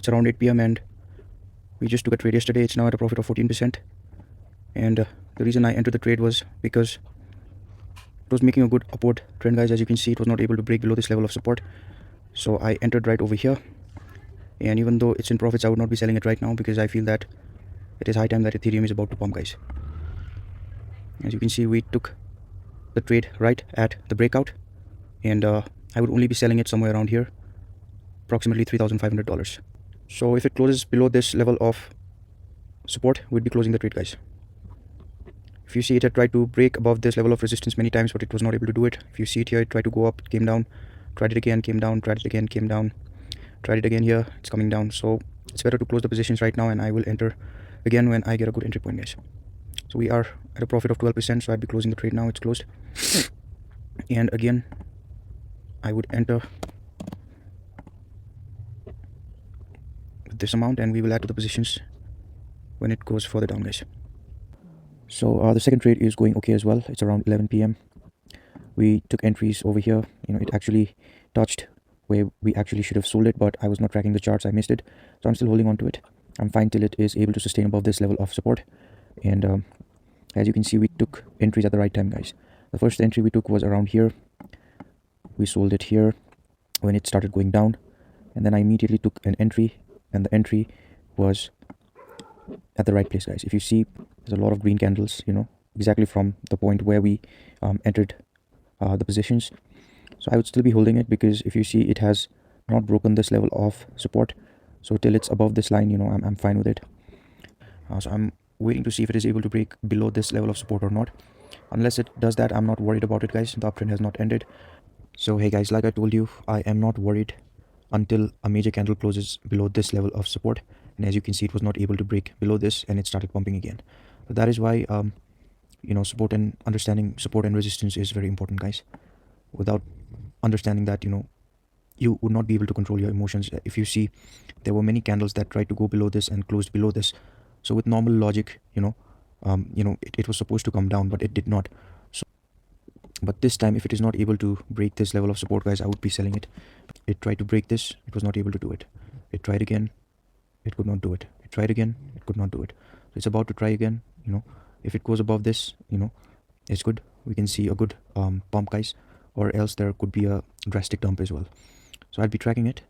It's around 8 p.m. and we just took a trade yesterday. It's now at a profit of 14%. And the reason I entered the trade was because it was making a good upward trend, guys. As you can see, it was not able to break below this level of support. So I entered right over here. And even though it's in profits, I would not be selling it right now because I feel that it is high time that Ethereum is about to pump, guys. As you can see, we took the trade right at the breakout. And I would only be selling it somewhere around here, approximately $3,500. So if it closes below this level of support, we'd be closing the trade, guys. If you see, it had tried to break above this level of resistance many times, but it was not able to do it. If you see it here, it tried to go up, it came down, tried it again, came down, tried it again, came down, tried it again here, it's coming down. So it's better to close the positions right now, and I will enter again when I get a good entry point, guys. So we are at a profit of 12%, so I'd be closing the trade now. It's closed. And again, I would enter with this amount, and we will add to the positions when it goes further down, guys. So the second trade is going okay as well. It's around 11 p.m. We took entries over here. It actually touched where we actually should have sold it, but I was not tracking the charts. I missed it. So I'm still holding on to it. I'm fine till it is able to sustain above this level of support. And as you can see, we took entries at the right time, guys. The first entry we took was around here. We sold it here when it started going down. And then I immediately took an entry, and the entry was at the right place, guys. If you see, there's a lot of green candles, exactly from the point where we entered the positions. So I would still be holding it because if you see, it has not broken this level of support. So till it's above this line, I'm fine with it. So I'm waiting to see if it is able to break below this level of support or not. Unless it does that, I'm not worried about it, guys. The uptrend has not ended. So hey guys, like I told you, I am not worried until a major candle closes below this level of support. And as you can see, it was not able to break below this, and it started pumping again. So that is why support and understanding support and resistance is very important, guys. Without understanding that, you would not be able to control your emotions. If you see, there were many candles that tried to go below this and closed below this. So with normal logic, it was supposed to come down, but it did not. So but this time, if it is not able to break this level of support, guys, I would be selling it. It tried to break this, it was not able to do it. It tried again, it could not do it. It tried again, it could not do it. So it's about to try again. If it goes above this, it's good. We can see a good pump, guys, or else there could be a drastic dump as well. So I'd be tracking it,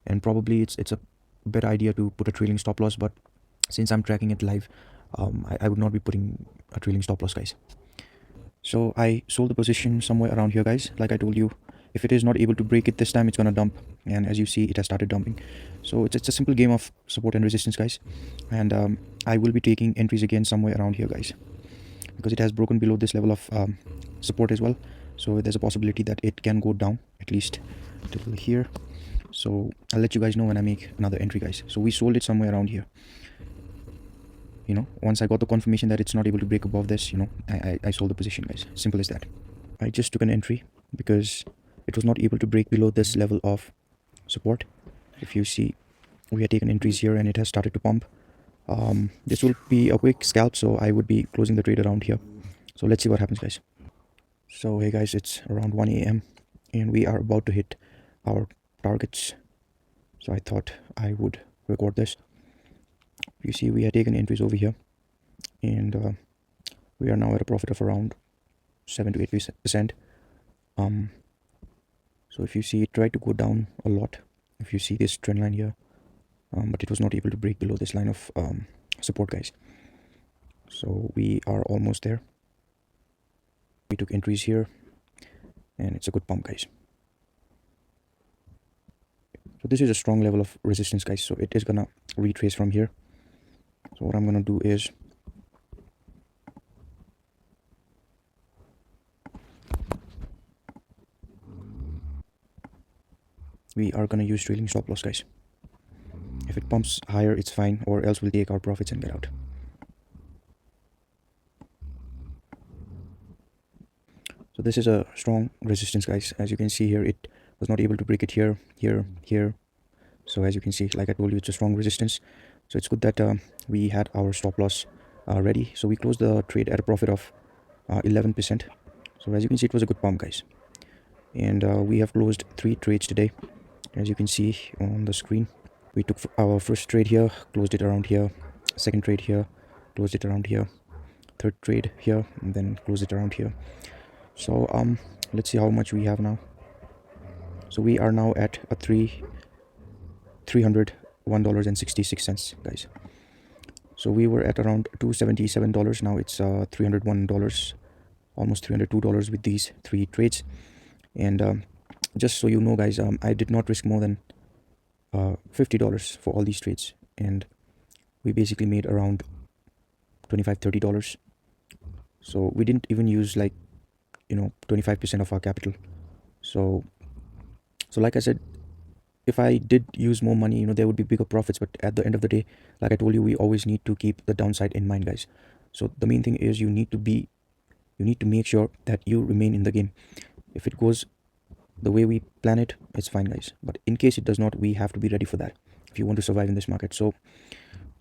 and probably it's a better idea to put a trailing stop loss, but since I'm tracking it live, I would not be putting a trailing stop loss, guys. So I sold the position somewhere around here, guys. Like I told you, if it is not able to break it this time, it's gonna dump. And as you see, it has started dumping. So it's a simple game of support and resistance, guys. And I will be taking entries again somewhere around here, guys, because it has broken below this level of support as well. So there's a possibility that it can go down at least till here. So I'll let you guys know when I make another entry, guys. So we sold it somewhere around here. Once I got the confirmation that it's not able to break above this, I sold the position, guys. Simple as that. I just took an entry because it was not able to break below this level of support. If you see, we had taken entries here and it has started to pump. This will be a quick scalp, so I would be closing the trade around here. So let's see what happens, guys. So hey guys, it's around 1 a.m. and we are about to hit our targets. So I thought I would record this. You see, we had taken entries over here, and we are now at a profit of around 7 to 8%. So if you see, it tried to go down a lot. If you see this trend line here, but it was not able to break below this line of support, guys. So we are almost there. We took entries here, and it's a good pump, guys. So this is a strong level of resistance, guys. So it is gonna retrace from here. So what I'm gonna do is we are gonna use trailing stop loss, guys. If it pumps higher, it's fine, or else we'll take our profits and get out. So this is a strong resistance, guys. As you can see here, it was not able to break it here, here. So as you can see, like I told you, it's a strong resistance. So it's good that we had our stop loss ready. So we closed the trade at a profit of 11%. So as you can see, it was a good pump, guys. And we have closed 3 trades today, as you can see on the screen. We took our first trade here, closed it around here. Second trade here, closed it around here. Third trade here, and then close it around here. So let's see how much we have now. So we are now at a $301.66, guys. So we were at around $277. Now it's $301, almost $302 with these 3 trades. And just so you know, guys, I did not risk more than $50 for all these trades, and we basically made around $25-30. So we didn't even use, like, 25% of our capital. So like I said, if I did use more money, there would be bigger profits. But at the end of the day, like I told you, we always need to keep the downside in mind, guys. So the main thing is you need to make sure that you remain in the game. If it goes the way we plan it, it's fine, guys. But in case it does not, we have to be ready for that if you want to survive in this market. So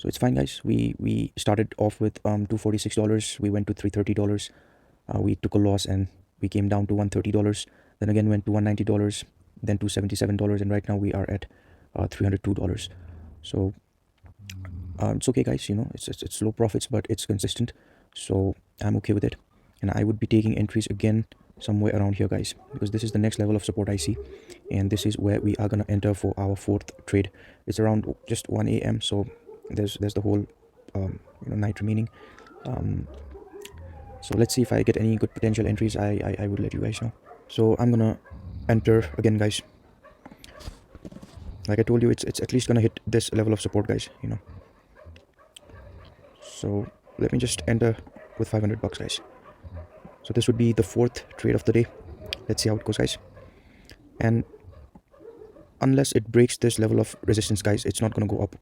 it's fine, guys. We started off with $246. We went to $330. We took a loss and we came down to $130. Then again went to $190. Then $277, and right now we are at $302. So it's okay, guys. It's low profits, but it's consistent, so I'm okay with it. And I would be taking entries again somewhere around here, guys, because this is the next level of support I see, and this is where we are gonna enter for our 4th trade. It's around just 1 a.m. so there's the whole night remaining. So let's see if I get any good potential entries. I would let you guys know. So I'm gonna enter again, guys. Like I told you, it's at least gonna hit this level of support, guys. So let me just enter with $500, guys. So this would be the 4th trade of the day. Let's see how it goes, guys. And unless it breaks this level of resistance, guys, it's not gonna go up.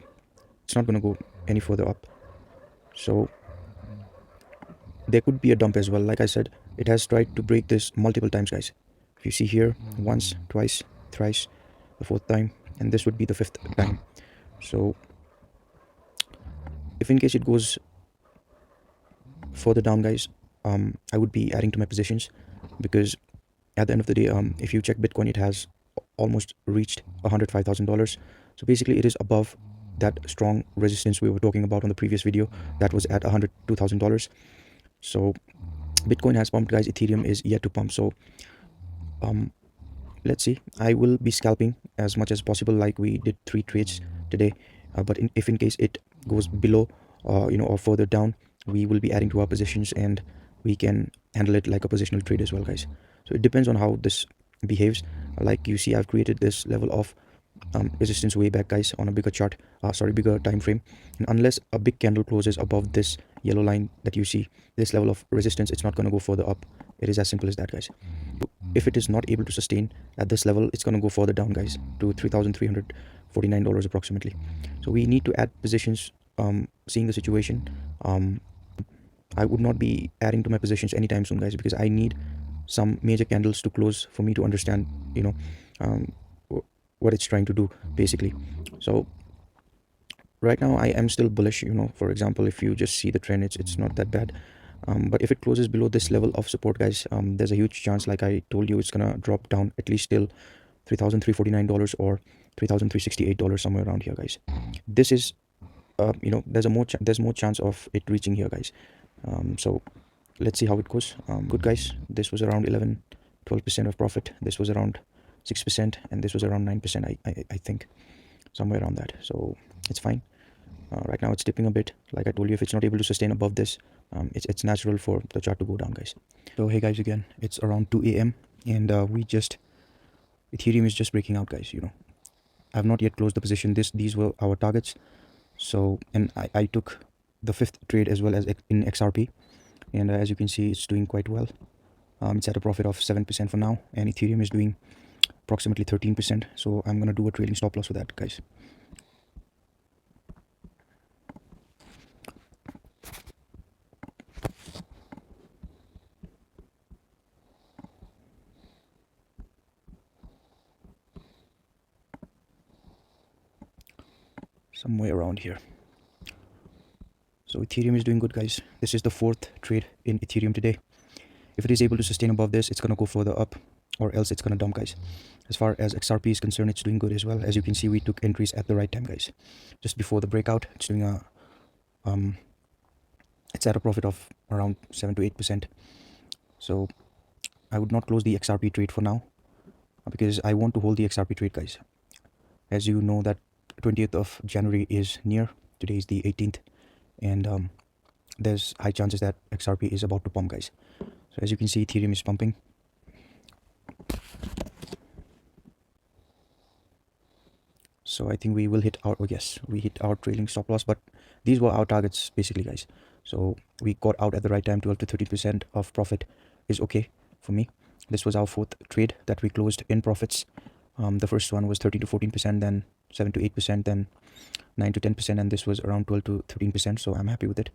It's not gonna go any further up. So there could be a dump as well. Like I said, it has tried to break this multiple times, guys. If you see here, once, twice, thrice, the 4th time, and this would be the 5th time. So if in case it goes further down, guys, I would be adding to my positions, because at the end of the day, if you check Bitcoin, it has almost reached $105,000. So basically it is above that strong resistance we were talking about on the previous video that was at $102,000. So Bitcoin has pumped, guys. Ethereum is yet to pump. So let's see. I will be scalping as much as possible, like we did 3 trades today. But if in case it goes below or further down, we will be adding to our positions, and we can handle it like a positional trade as well, guys. So it depends on how this behaves. Like you see, I've created this level of resistance way back, guys, on a bigger chart, bigger time frame. And unless a big candle closes above this yellow line that you see, this level of resistance, it's not going to go further up. It is as simple as that, guys. If it is not able to sustain at this level, it's going to go further down, guys, to $3,349 approximately. So we need to add positions, seeing the situation. I would not be adding to my positions anytime soon, guys, because I need some major candles to close for me to understand what it's trying to do, basically. So right now I am still bullish. For example, if you just see the trend, it's not that bad. But if it closes below this level of support, guys, there's a huge chance, like I told you, it's gonna drop down at least till $3,349 or $3,368, somewhere around here, guys. This is there's more chance of it reaching here, guys. So let's see how it goes. Good, guys. This was around 12% of profit. This was around 6%, and this was around 9%, I think, somewhere around that. So it's fine. Right now it's dipping a bit. Like I told you, if it's not able to sustain above this, it's natural for the chart to go down, guys. So hey, guys, again, it's around 2 a.m. and Ethereum is just breaking out, guys. I've not yet closed the position. These were our targets. So, and I took the 5th trade as well as in XRP, and as you can see, it's doing quite well. It's at a profit of 7% for now, and Ethereum is doing approximately 13%. So I'm gonna do a trailing stop loss for that, guys. Somewhere around here. So Ethereum is doing good, guys. This is the 4th trade in Ethereum today. If it is able to sustain above this, it's gonna go further up, or else it's gonna dump, guys. As far as XRP is concerned, it's doing good as well. As you can see, we took entries at the right time, guys. Just before the breakout, it's doing a it's at a profit of around 7 to 8%. So I would not close the XRP trade for now, because I want to hold the XRP trade, guys. As you know that 20th of January is near. Today is the 18th, and there's high chances that XRP is about to pump, guys. So as you can see, Ethereum is pumping. So I think we will hit our, oh yes, we hit our trailing stop loss, but these were our targets basically, guys. So we got out at the right time. 12 to 13% of profit is okay for me. This was our fourth trade that we closed in profits. The first one was 13 to 14%, then 7 to 8%, then 9 to 10%, and this was around 12 to 13%. So I'm happy with it.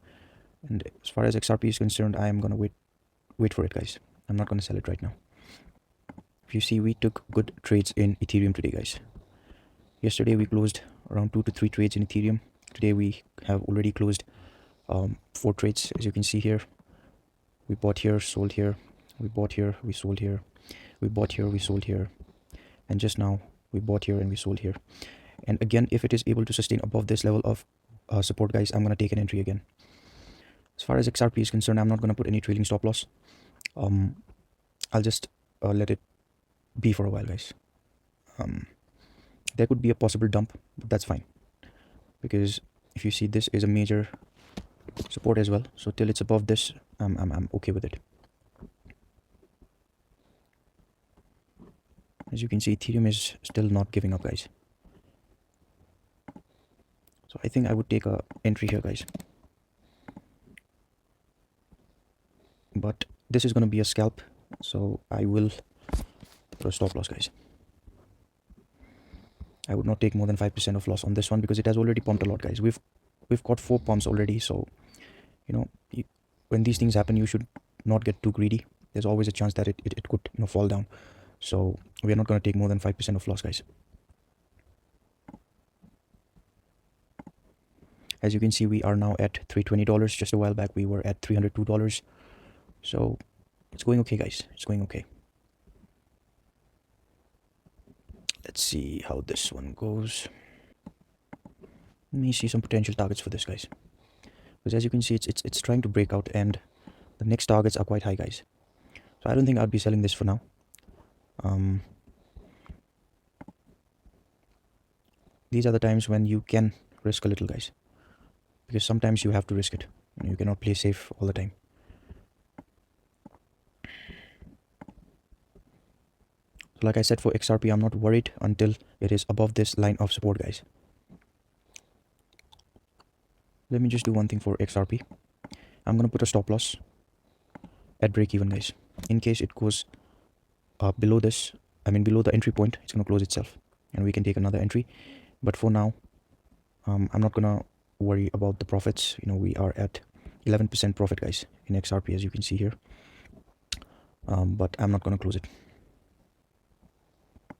And as far as XRP is concerned, I am gonna wait for it, guys. I'm not gonna sell it right now. If you see, we took good trades in Ethereum today, guys. Yesterday we closed around 2 to 3 trades in Ethereum. Today we have already closed 4 trades, as you can see here. We bought here, sold here, we bought here, we sold here, we bought here, we sold here, and just now we bought here and we sold here. And again, if it is able to sustain above this level of support, guys, I'm gonna take an entry again. As far as XRP is concerned, I'm not gonna put any trailing stop loss. I'll just let it be for a while, guys. There could be a possible dump, but that's fine, because if you see, this is a major support as well. So till it's above this, I'm okay with it. As you can see, Ethereum is still not giving up, guys. So I think I would take a entry here, guys. But this is going to be a scalp, so I will put a stop loss, guys. I would not take more than 5% of loss on this one, because it has already pumped a lot, guys. We've got 4 pumps already, so you know, when these things happen, you should not get too greedy. There's always a chance that it could, you know, fall down. So we are not going to take more than 5% of loss, guys. As you can see, we are now at $320. Just a while back we were at $302. So it's going okay, guys. It's going okay. Let's see how this one goes. Let me see some potential targets for this, guys. Because as you can see, it's trying to break out, and the next targets are quite high, guys. So I don't think I'd be selling this for now. These are the times when you can risk a little, guys, because sometimes you have to risk it. You cannot play safe all the time. So like I said, for XRP, I'm not worried until it is above this line of support, guys. Let me just do one thing for XRP. I'm going to put a stop loss at break even, guys. In case it goes below this, below the entry point, it's going to close itself and we can take another entry. But for now, I'm not going to worry about the profits. You know, we are at 11% profit, guys, in XRP, as you can see here. But I'm not going to close it.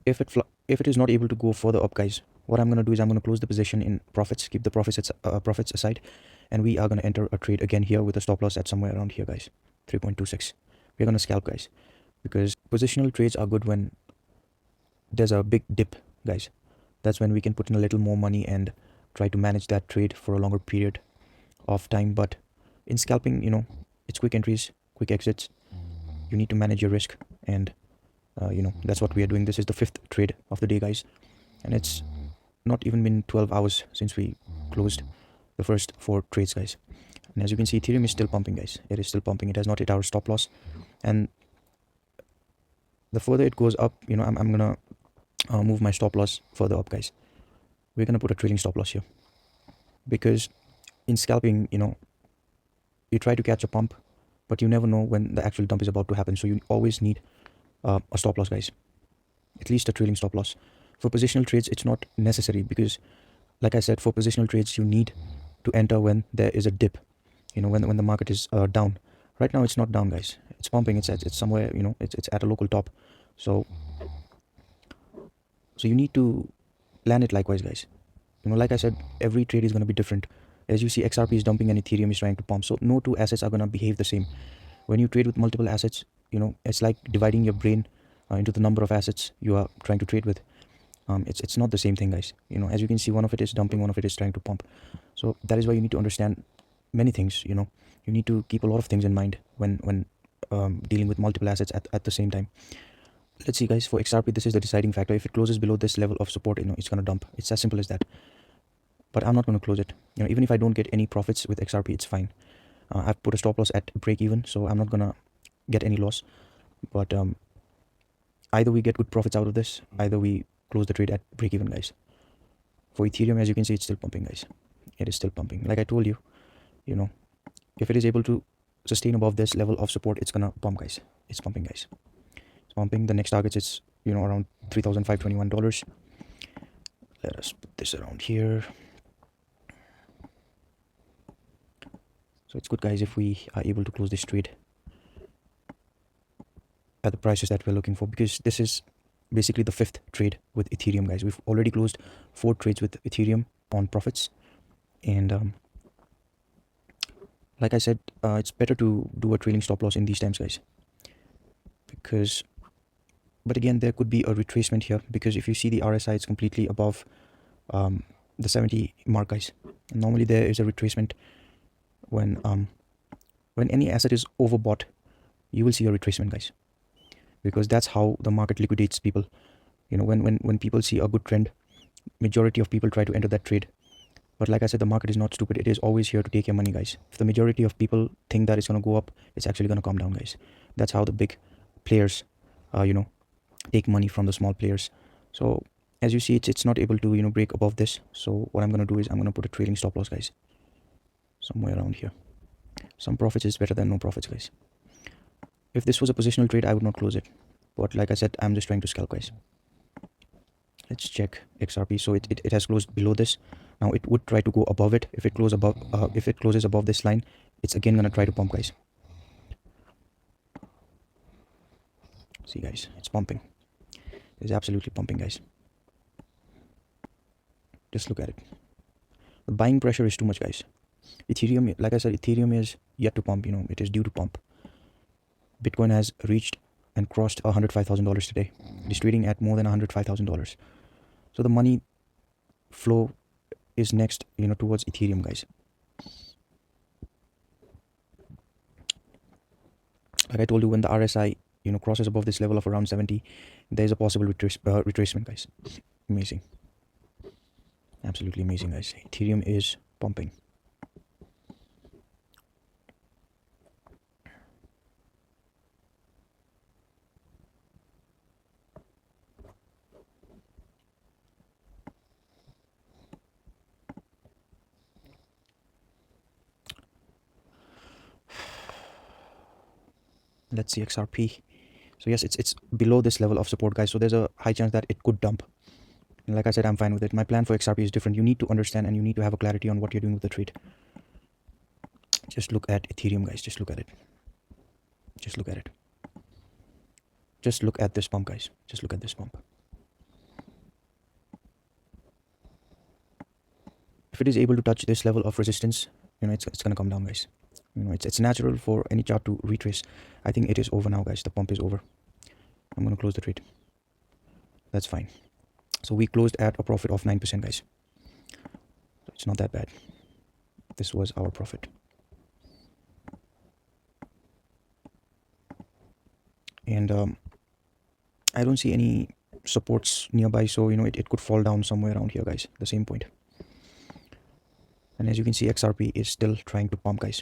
If it is not able to go further up, guys, what I'm going to do is I'm going to close the position in profits, keep the profits aside, and we are going to enter a trade again here with a stop loss at somewhere around here, guys, 3.26. We're going to scalp, guys, because positional trades are good when there's a big dip, guys. That's when we can put in a little more money and try to manage that trade for a longer period of time. But in scalping, you know, it's quick entries, quick exits. You need to manage your risk, and you know, that's what we are doing. This is the 5th trade of the day, guys, and it's not even been 12 hours since we closed the first 4 trades, guys. And as you can see, Ethereum is still pumping, guys. It is still pumping. It has not hit our stop loss, and the further it goes up, you know, I'm gonna move my stop loss further up, guys. We're gonna put a trailing stop loss here, because in scalping, you know, you try to catch a pump, but you never know when the actual dump is about to happen. So you always need a stop loss, guys, at least a trailing stop loss. For positional trades, it's not necessary, because like I said, for positional trades, you need to enter when there is a dip, you know, when the market is down. Right now it's not down, guys. It's pumping. It's somewhere, you know, it's at a local top. So you need to plan it likewise, guys. You know, like I said, every trade is going to be different. As you see, XRP is dumping and Ethereum is trying to pump, so no 2 assets are going to behave the same. When you trade with multiple assets, you know, it's like dividing your brain into the number of assets you are trying to trade with. It's not the same thing, guys. As you can see, one of it is dumping, one of it is trying to pump. So that is why you need to understand many things. You need to keep a lot of things in mind when dealing with multiple assets at the same time. Let's see, guys. For XRP, this is the deciding factor. If it closes below this level of support, it's gonna dump. It's as simple as that. But I'm not gonna close it. Even if I don't get any profits with XRP, it's fine. I've put a stop loss at break even, so I'm not gonna get any loss. But either we get good profits out of this, either we close the trade at break even, guys. For Ethereum, as you can see, it's still pumping, guys. It is still pumping. Like I told you, if it is able to sustain above this level of support, it's gonna pump, guys. It's pumping, guys. It's pumping. The next target is around $3,521. Let us put this around here. So it's good, guys, if we are able to close this trade at the prices that we're looking for, because this is basically the 5th trade with Ethereum, guys. We've already closed 4 trades with Ethereum on profits, and like I said, it's better to do a trailing stop loss in these times, guys, but again, there could be a retracement here, because if you see the RSI, it's completely above the 70 mark, guys. And normally there is a retracement when any asset is overbought. You will see a retracement, guys, because that's how the market liquidates people. When people see a good trend, majority of people try to enter that trade. But like I said, the market is not stupid. It is always here to take your money, guys. If the majority of people think that it's going to go up, it's actually going to come down, guys. That's how the big players take money from the small players. So as you see, it's not able to break above this. So what I'm going to do is I'm going to put a trailing stop loss, guys, somewhere around here. Some profits is better than no profits, guys. If this was a positional trade, I would not close it, but like I said, I'm just trying to scalp, guys. Let's check XRP. So it has closed below this. Now it would try to go above it. If it closes above this line, it's again gonna try to pump, guys. See, guys, it's pumping. It's absolutely pumping, guys. Just look at it. The buying pressure is too much, guys. Ethereum, like I said, Ethereum is yet to pump. It is due to pump. Bitcoin has reached and crossed $105,000 today. It is trading at more than $105,000. So the money flow is next, towards Ethereum, guys. Like I told you, when the RSI, crosses above this level of around 70, there is a possible retracement, guys. Amazing. Absolutely amazing, guys. Ethereum is pumping. Let's see XRP. So yes, it's below this level of support, guys. So there's a high chance that it could dump. And like I said, I'm fine with it. My plan for XRP is different. You need to understand and you need to have a clarity on what you're doing with the trade. Just look at Ethereum, guys. Just look at it. Just look at it. Just look at this pump, guys. Just look at this pump. If it is able to touch this level of resistance, it's gonna come down, guys. It's natural for any chart to retrace. I think it is over now, guys. The pump is over. I'm gonna close the trade. That's fine. So we closed at a profit of 9%, guys. It's not that bad. This was our profit. And I don't see any supports nearby, so it could fall down somewhere around here, guys. The same point. And as you can see, XRP is still trying to pump, guys.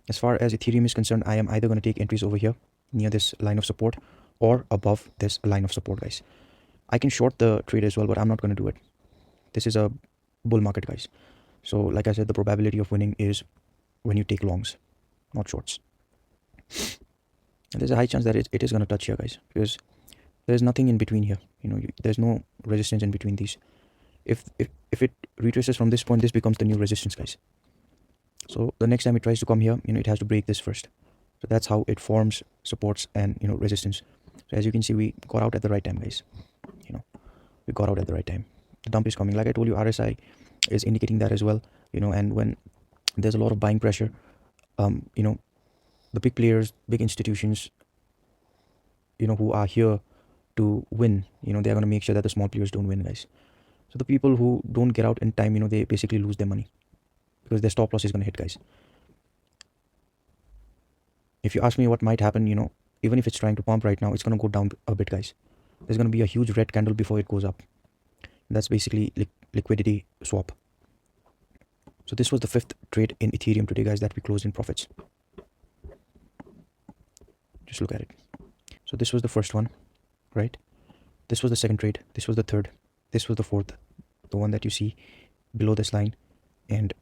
As far as Ethereum is concerned, I am either going to take entries over here near this line of support or above this line of support, guys. I can short the trade as well, but I'm not going to do it. This is a bull market, guys. So like I said, the probability of winning is when you take longs, not shorts. And there's a high chance that it is going to touch here, guys, because there's nothing in between here. There's no resistance in between these. If it retraces from this point, this becomes the new resistance, guys. So the next time it tries to come here, it has to break this first. So that's how it forms supports and resistance. So as you can see, we got out at the right time, guys. We got out at the right time. The dump is coming. Like I told you, RSI is indicating that as well. And when there's a lot of buying pressure, the big players, big institutions, who are here to win, they're going to make sure that the small players don't win, guys. So the people who don't get out in time, they basically lose their money because their stop loss is going to hit, guys. If you ask me what might happen, even if it's trying to pump right now, it's going to go down a bit, guys. There's going to be a huge red candle before it goes up. That's basically liquidity swap. So this was the 5th trade in Ethereum today, guys, that we closed in profits. Just look at it. So this was the first one, right? This was the second trade. This was the third. This was the fourth, the one that you see below this line. And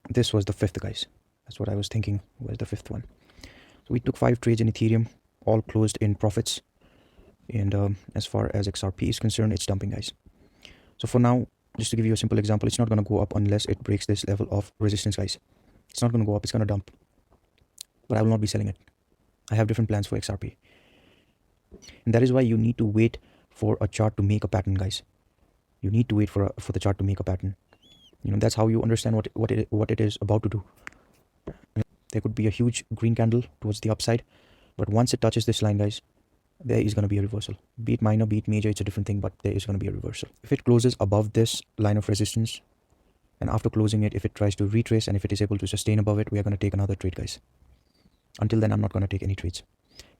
this was the 5th, guys. That's what I was thinking was the 5th one. So we took 5 trades in Ethereum, all closed in profits. And as far as XRP is concerned, it's dumping, guys. So for now, just to give you a simple example, it's not going to go up unless it breaks this level of resistance, guys. It's not going to go up, it's going to dump. But I will not be selling it. I have different plans for XRP. And that is why you need to wait for a chart to make a pattern, guys. You need to wait for the chart to make a pattern. That's how you understand what it is about to do. There could be a huge green candle towards the upside, but once it touches this line, guys, there is going to be a reversal. Be it minor, be it major, it's a different thing, but there is going to be a reversal. If it closes above this line of resistance, and after closing it, if it tries to retrace and if it is able to sustain above it, we are going to take another trade, guys. Until then, I'm not going to take any trades.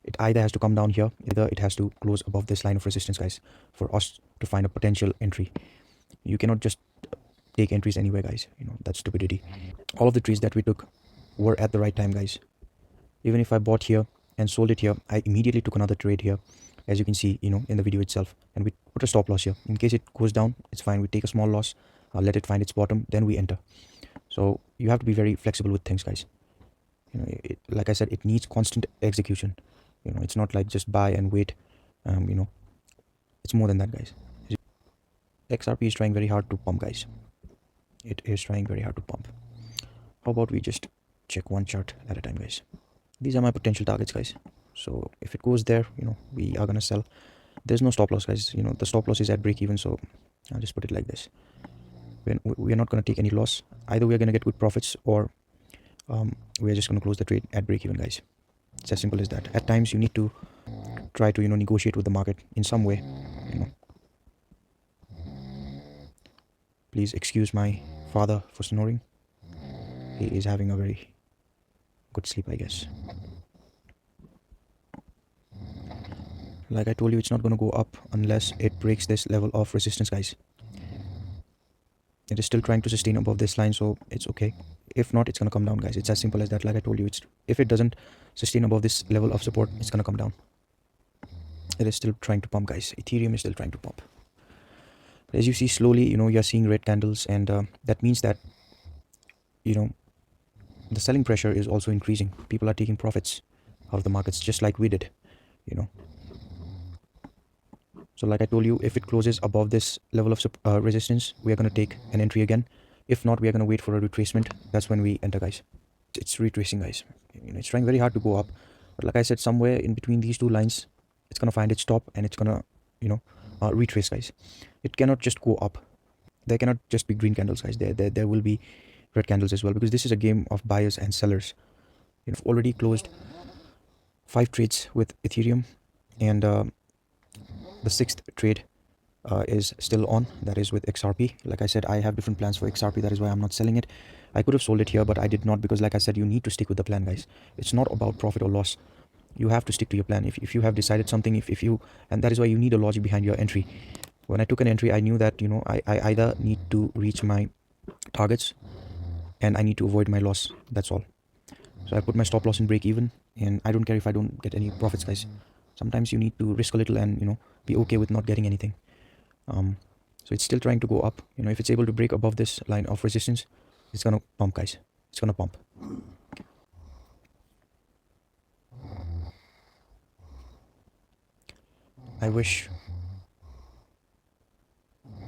It either has to come down here, either it has to close above this line of resistance, guys, for us to find a potential entry. You cannot just take entries anywhere, guys. That's stupidity. All of the trades that we took were at the right time, guys. Even if I bought here and sold it here, I immediately took another trade here, as you can see, in the video itself. And we put a stop loss here. In case it goes down, it's fine. We take a small loss, let it find its bottom, then we enter. So you have to be very flexible with things, guys. Like I said, it needs constant execution. It's not like just buy and wait. It's more than that, guys. XRP is trying very hard to pump, guys. It is trying very hard to pump. How about we just check one chart at a time, guys. These are my potential targets, guys. So if it goes there, we are gonna sell. There's no stop loss, guys. The stop loss is at break even, so I'll just put it like this. We're not gonna take any loss. Either we're gonna get good profits or we're just gonna close the trade at break even, guys. It's as simple as that. At times you need to try to negotiate with the market in some way. Please excuse my father for snoring. He is having a very good sleep, I guess. Like I told you, it's not going to go up unless it breaks this level of resistance, guys. It is still trying to sustain above this line, so it's okay. If not, it's going to come down, guys. It's as simple as that. Like I told you, if it doesn't sustain above this level of support, it's going to come down. It is still trying to pump, guys. Ethereum is still trying to pump. But as you see, slowly, you're seeing red candles, and that means that, the selling pressure is also increasing. People are taking profits out of the markets, just like we did, So like I told you, if it closes above this level of resistance, we are going to take an entry again. If not, we are going to wait for a retracement. That's when we enter, guys. It's retracing, guys. It's trying very hard to go up. But like I said, somewhere in between these two lines, it's going to find its top and it's going to, retrace, guys. It cannot just go up. There cannot just be green candles, guys. There will be red candles as well, because this is a game of buyers and sellers. I've already closed 5 trades with Ethereum, and the 6th trade is still on. That is with XRP. Like I said, I have different plans for XRP. That is why I'm not selling it. I could have sold it here, but I did not, because like I said, you need to stick with the plan, guys. It's not about profit or loss. You have to stick to your plan. If you have decided something, and that is why you need a logic behind your entry. When I took an entry, I knew that, I either need to reach my targets and I need to avoid my loss. That's all. So I put my stop loss in break even, and I don't care if I don't get any profits, guys. Sometimes you need to risk a little and, be okay with not getting anything. So it's still trying to go up. If it's able to break above this line of resistance, it's going to pump, guys. It's going to pump. I wish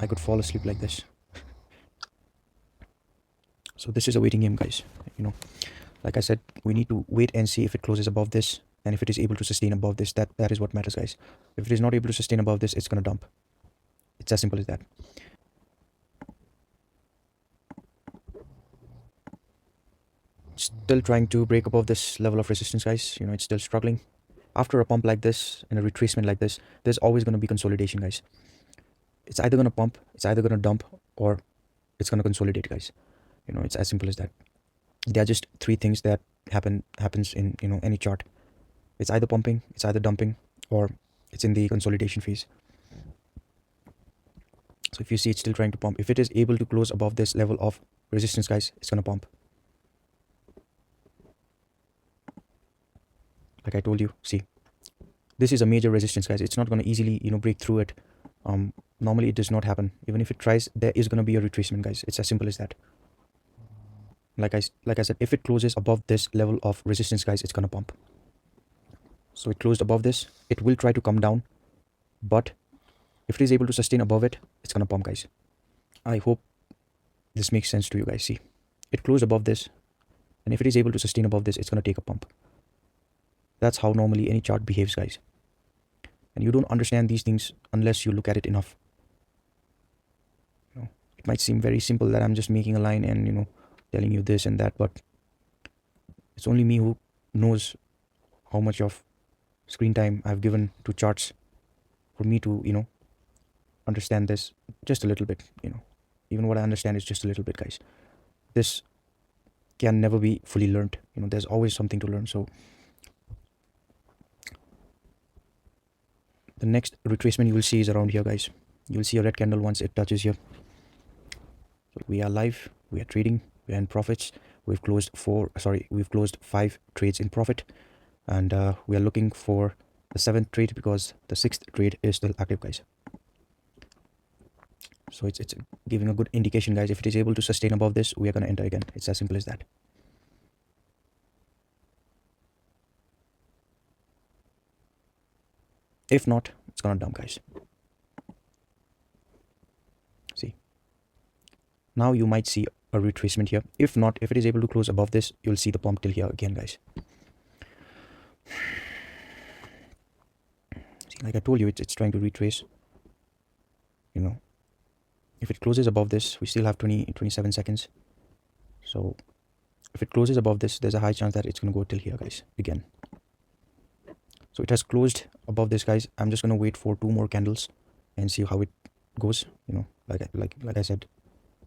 I could fall asleep like this. So this is a waiting game, guys. Like I said, we need to wait and see if it closes above this, and if it is able to sustain above this. That is what matters, guys. If it is not able to sustain above this, it's going to dump. It's as simple as that. Still trying to break above this level of resistance, guys. It's still struggling. after a pump like this and a retracement like this, there's always going to be consolidation, guys. It's either going to pump, it's either going to dump, or it's going to consolidate, guys. It's as simple as that. There are just three things that happens in any chart. It's either pumping, it's either dumping, or it's in the consolidation phase. So if you see it's still trying to pump, if it is able to close above this level of resistance, guys, it's going to pump. Like I told you, see, this is a major resistance, guys. It's not going to easily break through it. Normally it does not happen. Even if it tries, there is going to be a retracement, guys. It's as simple as that. Like I said, if it closes above this level of resistance, guys, it's going to pump. So it closed above this. It will try to come down, but if it is able to sustain above it, it's going to pump, guys. I hope this makes sense to you guys. See, it closed above this, and if it is able to sustain above this, it's going to take a pump. That's how normally any chart behaves, guys. And you don't understand these things unless you look at it enough. It might seem very simple that I'm just making a line and telling you this and that, but it's only me who knows how much of screen time I've given to charts for me to understand this just a little bit. Even what I understand is just a little bit, guys. This can never be fully learned. There's always something to learn. So the next retracement you will see is around here, guys. You'll see a red candle once it touches here. So we are live, we are trading, we are in profits. We've closed 5 trades in profit, and we are looking for the 7th trade because the 6th trade is still active, guys. So it's giving a good indication, guys. If it is able to sustain above this, we are going to enter again. It's as simple as that. If not, it's going to dump, guys. See, now you might see a retracement here. If not, if it is able to close above this, you'll see the pump till here again, guys. See, like I told you, it's trying to retrace. If it closes above this, we still have 27 seconds. So if it closes above this, there's a high chance that it's going to go till here, guys, again. So it has closed above this, guys. I'm just going to wait for 2 more candles and see how it goes. Like I said,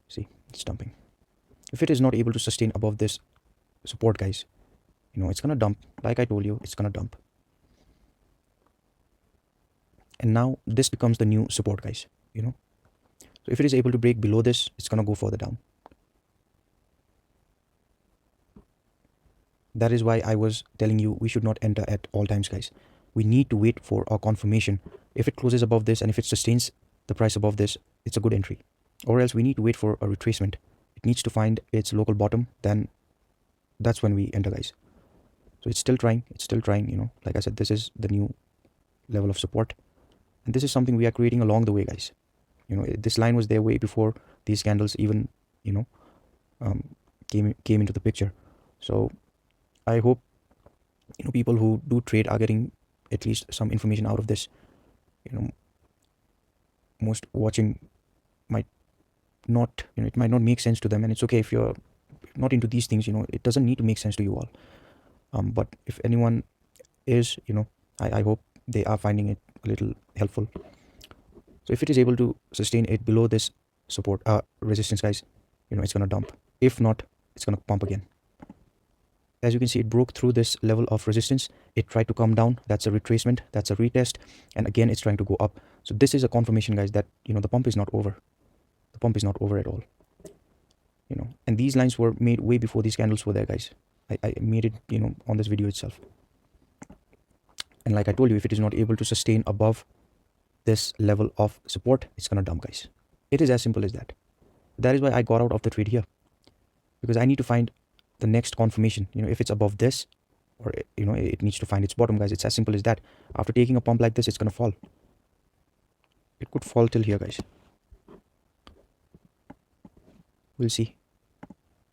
see, it's dumping. If it is not able to sustain above this support, guys, it's going to dump. Like I told you, it's going to dump. And now this becomes the new support, guys. So if it is able to break below this, it's going to go further down. That is why I was telling you we should not enter at all times, guys. We need to wait for our confirmation. If it closes above this and if it sustains the price above this, it's a good entry. Or else we need to wait for a retracement. It needs to find its local bottom, then that's when we enter, guys. So it's still trying, Like I said, this is the new level of support. And this is something we are creating along the way, guys. This line was there way before these candles even, came into the picture. So I hope, people who do trade are getting at least some information out of this. Most watching might not, it might not make sense to them, and it's okay if you're not into these things. It doesn't need to make sense to you all. But if anyone is, I hope they are finding it a little helpful. So if it is able to sustain it below this support resistance, guys, it's going to dump. If not, it's going to pump again. As you can see, it broke through this level of resistance. It tried to come down. That's a retracement. That's a retest. And again, it's trying to go up. So this is a confirmation, guys, that, the pump is not over. The pump is not over at all. And these lines were made way before these candles were there, guys. I made it, on this video itself. And like I told you, if it is not able to sustain above this level of support, it's going to dump, guys. It is as simple as that. That is why I got out of the trade here, because I need to find the next confirmation. If it's above this, or it needs to find its bottom, guys. It's as simple as that. After taking a pump like this, it's going to fall. It could fall till here, guys. We'll see.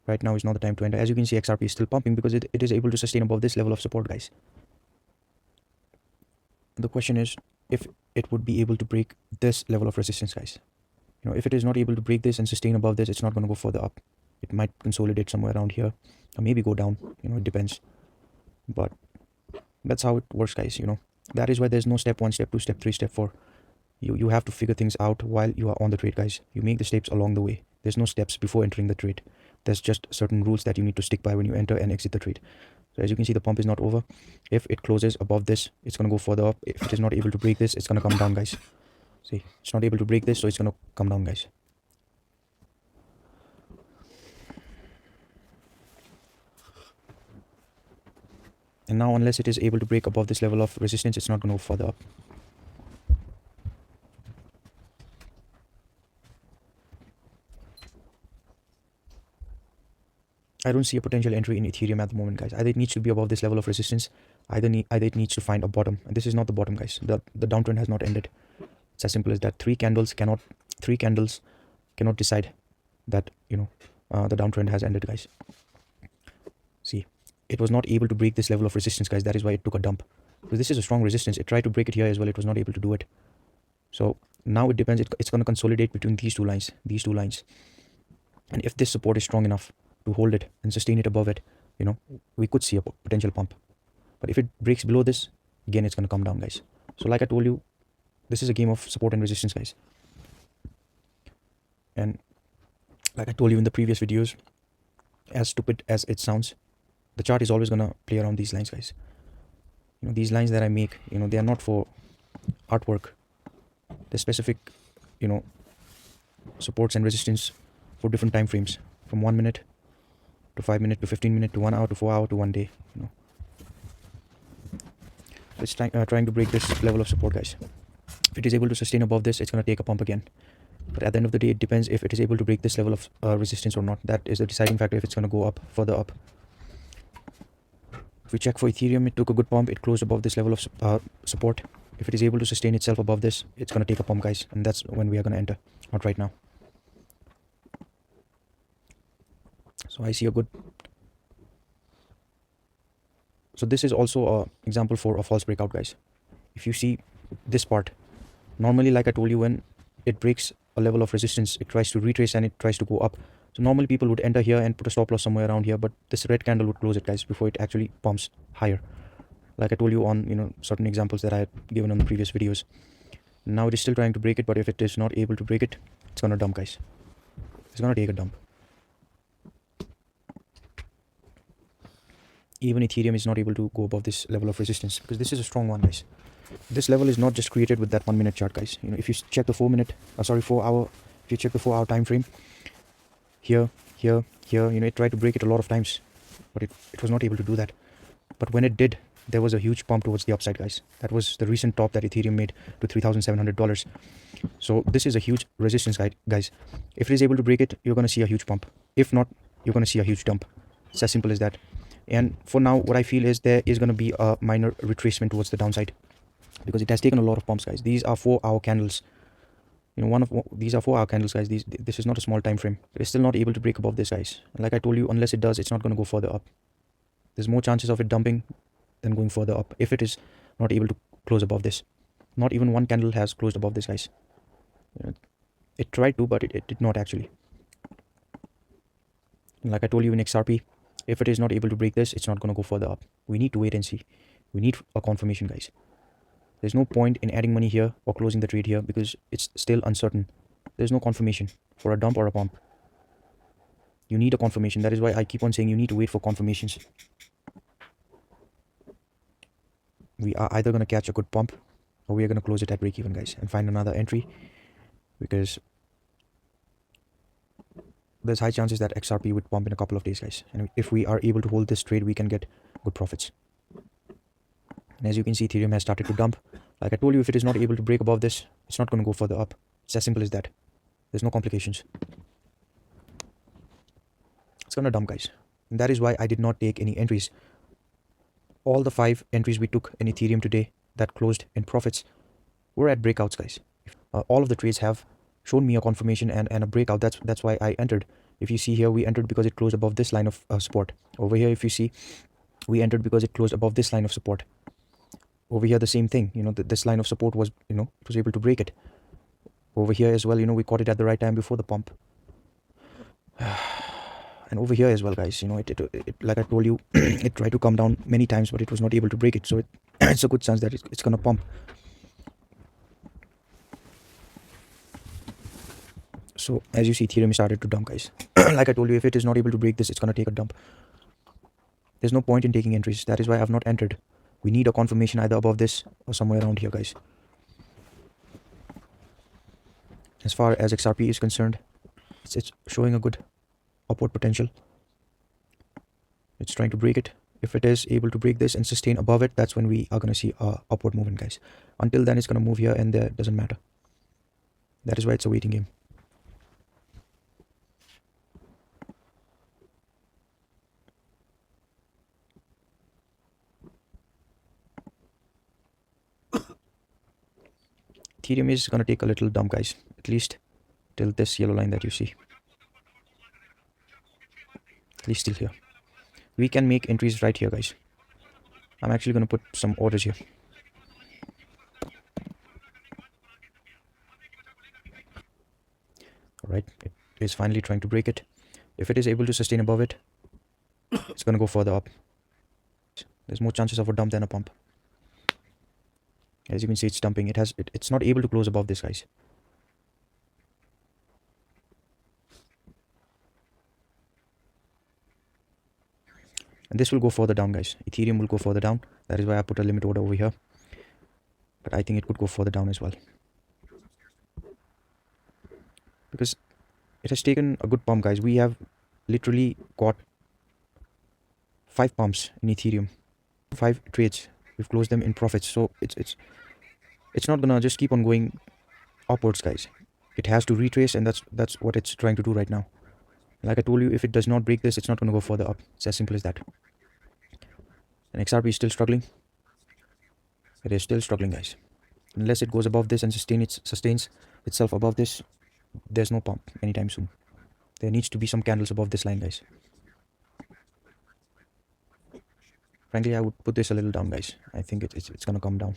Right now is not the time to enter. As you can see, XRP is still pumping because it is able to sustain above this level of support, guys. The question is if it would be able to break this level of resistance, guys. If it is not able to break this and sustain above this, it's not going to go further up. It might consolidate somewhere around here, or maybe go down. It depends. But That's how it works, guys. That is why there's no step 1, step 2, step 3, step 4. You have to figure things out while you are on the trade, guys. You make the steps along the way. There's no steps before entering the trade. There's just certain rules that you need to stick by when you enter and exit the trade. So as you can see, the pump is not over. If it closes above this, it's going to go further up. If it is not able to break this, it's going to come down, guys. See, it's not able to break this, so it's going to come down, guys. And now, unless it is able to break above this level of resistance, it's not going to go further up. I don't see a potential entry in Ethereum at the moment, guys. Either it needs to be above this level of resistance, either it needs to find a bottom. And this is not the bottom, guys. The downtrend has not ended. It's as simple as that. Three candles cannot decide that the downtrend has ended, guys. See, it was not able to break this level of resistance, guys. That is why it took a dump. Because this is a strong resistance. It tried to break it here as well. It was not able to do it. So now it depends. It's going to consolidate between these two lines. And if this support is strong enough to hold it and sustain it above it, we could see a potential pump. But if it breaks below this, again, it's going to come down, guys. So like I told you, this is a game of support and resistance, guys. And like I told you in the previous videos, as stupid as it sounds, the chart is always going to play around these lines, guys. These lines that I make, they are not for artwork. They're specific, supports and resistance for different time frames, from 1 minute to 5 minutes to 15 minutes to 1 hour to 4 hour to 1 day. It's trying to break this level of support, guys. If it is able to sustain above this, it's going to take a pump again. But at the end of the day, it depends if it is able to break this level of resistance or not. That is the deciding factor if it's going to go up, further up. If we check for Ethereum, it took a good pump. It closed above this level of support. If it is able to sustain itself above this, it's going to take a pump, guys. And that's when we are going to enter. Not right now. So I see a good... So this is also an example for a false breakout, guys. If you see this part, normally, like I told you, when it breaks a level of resistance, it tries to retrace and it tries to go up. So normally people would enter here and put a stop loss somewhere around here, but this red candle would close it, guys, before it actually pumps higher. Like I told you on certain examples that I had given on the previous videos. Now it is still trying to break it, but if it is not able to break it, it's gonna dump, guys. It's gonna take a dump. Even Ethereum is not able to go above this level of resistance because this is a strong one, guys. This level is not just created with that 1 minute chart, guys. If you check the 4 hour, if you check the 4 hour time frame, here, it tried to break it a lot of times, but it was not able to do that. But when it did, there was a huge pump towards the upside, guys. That was the recent top that Ethereum made to $3,700. So this is a huge resistance, guys. If it is able to break it, you're going to see a huge pump. If not, you're going to see a huge dump. It's as simple as that. And for now, what I feel is there is going to be a minor retracement towards the downside because it has taken a lot of pumps, guys. These are 4 hour candles. These are 4 hour candles, guys. This is not a small time frame. It is still not able to break above this, guys. And like I told you, unless it does, it's not going to go further up. There's more chances of it dumping than going further up if it is not able to close above this. Not even one candle has closed above this, guys. It tried to, but it did not actually. And like I told you in XRP, if it is not able to break this, it's not going to go further up. We need to wait and see. We need a confirmation, guys. There's no point in adding money here or closing the trade here because it's still uncertain. There's no confirmation for a dump or a pump. You need a confirmation. That is why I keep on saying you need to wait for confirmations. We are either going to catch a good pump or we are going to close it at break even, guys, and find another entry because there's high chances that XRP would pump in a couple of days, guys. And if we are able to hold this trade, we can get good profits. And as you can see, Ethereum has started to dump. Like I told you, if it is not able to break above this, it's not going to go further up. It's as simple as that. There's no complications. It's going to dump, guys. And that is why I did not take any entries. All the 5 entries we took in Ethereum today that closed in profits were at breakouts, guys. All of the trades have shown me a confirmation and a breakout. That's why I entered. If you see here, we entered because it closed above this line of support. Over here, if you see, we entered because it closed above this line of support. Over here, the same thing. This line of support was, it was able to break it. Over here as well, we caught it at the right time before the pump. And over here as well, guys, it like I told you, it tried to come down many times, but it was not able to break it. So it's a good chance that it's gonna pump. So as you see, Ethereum started to dump, guys. Like I told you, if it is not able to break this, it's gonna take a dump. There's no point in taking entries. That is why I've not entered. We need a confirmation either above this or somewhere around here, guys. As far as XRP is concerned, it's showing a good upward potential. It's trying to break it. If it is able to break this and sustain above it, that's when we are going to see a upward movement, guys. Until then, it's going to move here and there. Doesn't matter. That is why it's a waiting game. Ethereum is going to take a little dump, guys. At least till this yellow line that you see. At least till here. We can make entries right here, guys. I'm actually going to put some orders here. Alright, it is finally trying to break it. If it is able to sustain above it, it's going to go further up. There's more chances of a dump than a pump. As you can see, it's dumping. It's not able to close above this, guys. And this will go further down, guys. Ethereum will go further down. That is why I put a limit order over here. But I think it could go further down as well. Because it has taken a good pump, guys. We have literally got 5 pumps in Ethereum. 5 trades. We've closed them in profits. So it's not gonna just keep on going upwards, guys. It has to retrace, and that's what it's trying to do right now. Like I told you, if it does not break this, it's not gonna go further up. It's as simple as that. And XRP is still struggling. It is still struggling, guys. Unless it goes above this and sustains itself above this, there's no pump anytime soon. There needs to be some candles above this line, guys. Frankly, I would put this a little down, guys. I think it's gonna come down.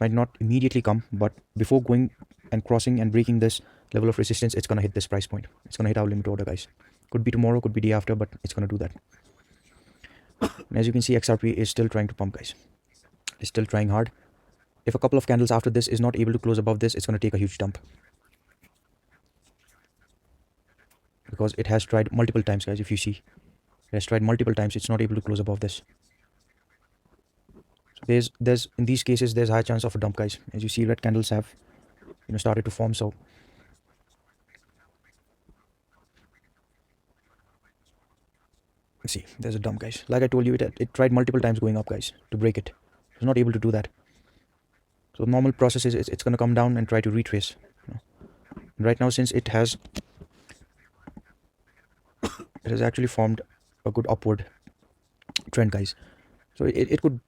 Might not immediately come, but before going and crossing and breaking this level of resistance, it's gonna hit this price point. It's gonna hit our limit order, guys. Could be tomorrow, could be day after, but it's gonna do that. And as you can see, XRP is still trying to pump, guys. It's still trying hard. If a couple of candles after this is not able to close above this, it's gonna take a huge dump. Because it has tried multiple times, guys. If you see, it has tried multiple times. It's not able to close above this. So there's in these cases, there's a high chance of a dump, guys. As you see, red candles have started to form. So let's see, there's a dump, guys. Like I told you, it tried multiple times going up, guys, to break it. It's not able to do that. So normal process is it's gonna come down and try to retrace. Right now, since it has actually formed a good upward trend, guys. So it could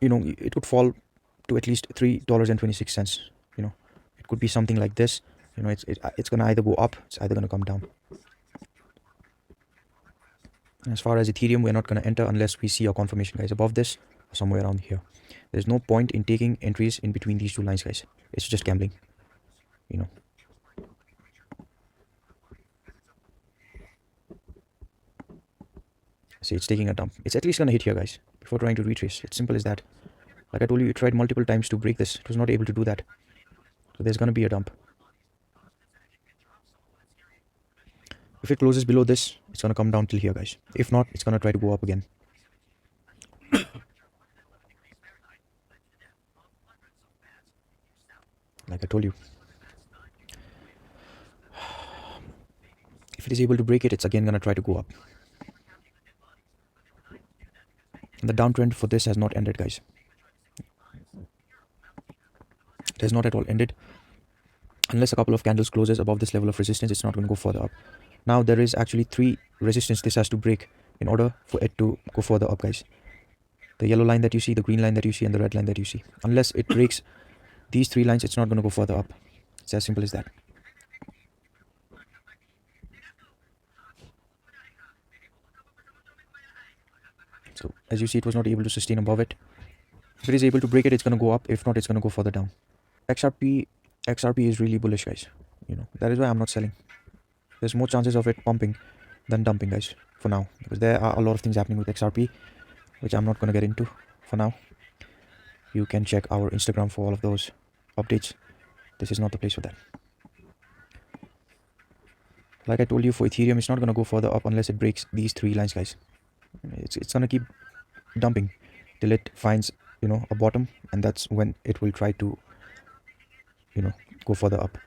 it could fall to at least $3.26. It could be something like this. It's gonna either go up, it's either gonna come down. As far as Ethereum, we're not gonna enter unless we see a confirmation, guys, above this or somewhere around here. There's no point in taking entries in between these two lines, guys. It's just gambling. See, it's taking a dump. It's at least gonna hit here, guys, before trying to retrace. It's simple as that. Like I told you, it tried multiple times to break this. It was not able to do that. So there's gonna be a dump. If it closes below this, it's gonna come down till here, guys. If not, it's gonna try to go up again. Like I told you. If it is able to break it, it's again gonna try to go up. And the downtrend for this has not ended, guys. It has not at all ended. Unless a couple of candles closes above this level of resistance, it's not going to go further up. Now there is actually 3 resistance this has to break in order for it to go further up, guys. The yellow line that you see, the green line that you see, and the red line that you see. Unless it breaks these 3 lines, it's not going to go further up. It's as simple as that. So as you see, it was not able to sustain above it. If it is able to break it, it's going to go up. If not, it's going to go further down. XRP is really bullish, guys. That is why I'm not selling. There's more chances of it pumping than dumping, guys, for now, because there are a lot of things happening with XRP, which I'm not going to get into for now. You can check our Instagram for all of those updates. This is not the place for that. Like I told you, for Ethereum, it's not going to go further up unless it breaks these three lines, guys. It's going to keep dumping till it finds a bottom, and that's when it will try to go further up.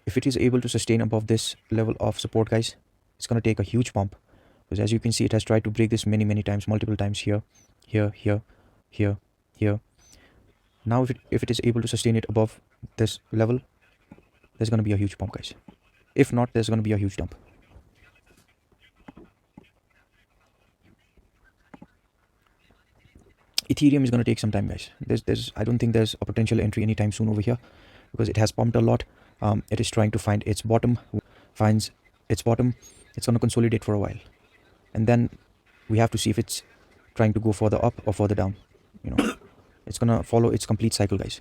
If it is able to sustain above this level of support, guys, it's going to take a huge pump, because as you can see, it has tried to break this many times, multiple times, here, here. Now if it is able to sustain it above this level, there's going to be a huge pump, guys. If not, there's going to be a huge dump. Ethereum is going to take some time, guys. I don't think there's a potential entry anytime soon over here, because it has pumped a lot. It is trying to find its bottom. Finds its bottom, it's going to consolidate for a while, and then we have to see if it's trying to go further up or further down. It's going to follow its complete cycle, guys.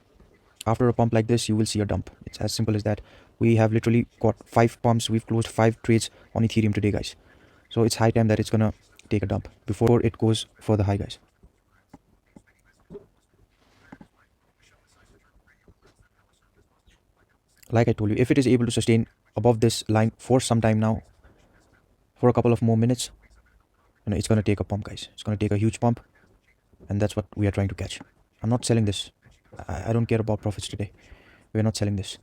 After a pump like this, you will see a dump. It's as simple as that. We have literally got 5 pumps. We've closed 5 trades on Ethereum today, guys. So it's high time that it's going to take a dump before it goes further high, guys. Like I told you, if it is able to sustain above this line for some time now, for a couple of more minutes, it's going to take a pump, guys. It's going to take a huge pump, and that's what we are trying to catch. I'm not selling this. I don't care about profits today. We're not selling this.